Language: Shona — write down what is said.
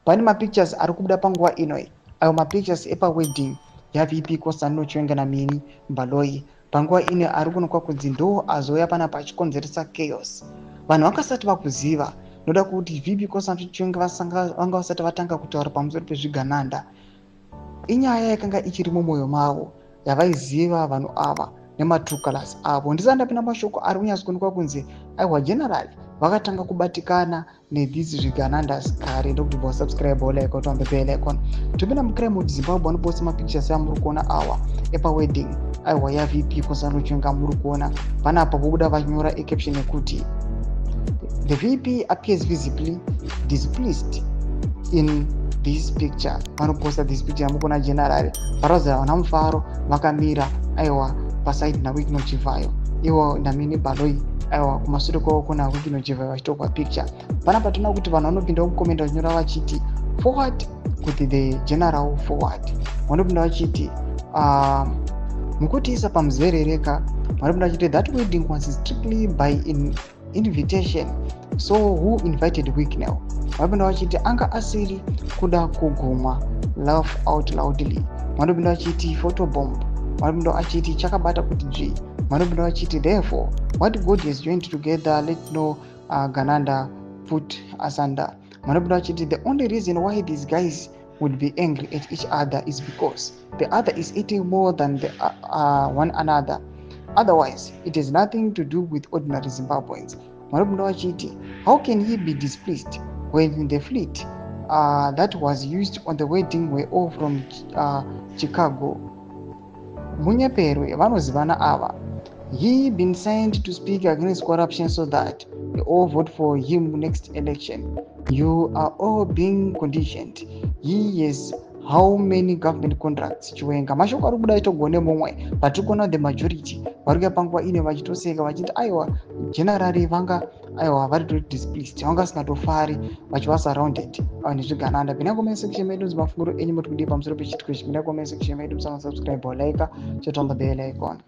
pane mapictures ari kubuda panguva inoi, ayo mapictures epawedding yaVP Kosano Chiwenga naMinnie Baloyi. Panguva ino ari kuonekwa kunzi ndo azouya panapa achikonzeresa chaos. Vanhu vakasati vakuziva, noda kuti VP Kosano Chiwenga vanga vasati vatanga kutaura pamusoro pezvigananda. Inyaya yakanga ichiri mumwoyo mavo yavaiziva vanhu ava nematukalas avo. Ndisati ndapinda mashoko ari kunyatsonekwa kunzi aiwa generally vakatanga kubatikana nethese zviganandas kare. Ndokuti bosubscribe like kuti wambepe icon. Topinda mucrime mode Zimbabwe anoposta mapictures amuri kuona awa epawedding aiwa yaVP Kosano Chiwenga muri kuona. Panapa vobuda vanyora caption yekuti the VP appears visibly displeased in this picture. Vanoposta this picture mukona generally varazira vana mufaro vakamira aiwa paside naWickno Chivayo, iwo naMinnie Baloyi aiwa kumashure kwavo kuna Wickno Chivayo vachitokwa picture. Panapa tinoona kuti vanhu vanopinda mucomment vachinyora vachiti forward kuti the general forward. Vanopinda vachiti mukutiisa pamuzerereka. Vanopinda vachiti that wedding was strictly by invitation, so who invited Wickno? Vanopinda vachiti anga asiri kuda kugumwa laugh out loudly. Vanopinda vachiti photobomb. Vanopinda vachiti chakabata kuti dzvi. Vanopinda vachiti therefore what God has joined together let no gananda put asunder. Vanopinda vachiti the only reason why these guys would be angry at each other is because the other is eating more than the one another. Otherwise it has nothing to do with ordinary Zimbabweans. Vanopinda vachiti how can he be displeased when the fleet that was used on the wedding were all from Chicago? Munyeperwe vanozivana ava. He been signed to speak against corruption so that they all vote for him next election. You are all being conditioned. He has how many government contracts? Chiwenga mashoko ari kuda itogone mumwe patikona the majority vari kuya panguva ine vachitoseka vachiti aiwa generally vanga aiwa vari displeased, vanga singatofari vachiva surrounded nezvigananda. Pinda comment section medu mafunguro enyu muri kudii pamusoro pechitiko ichi. Pinda comment section medu, musanga subscribe or like, chota on the bell icon.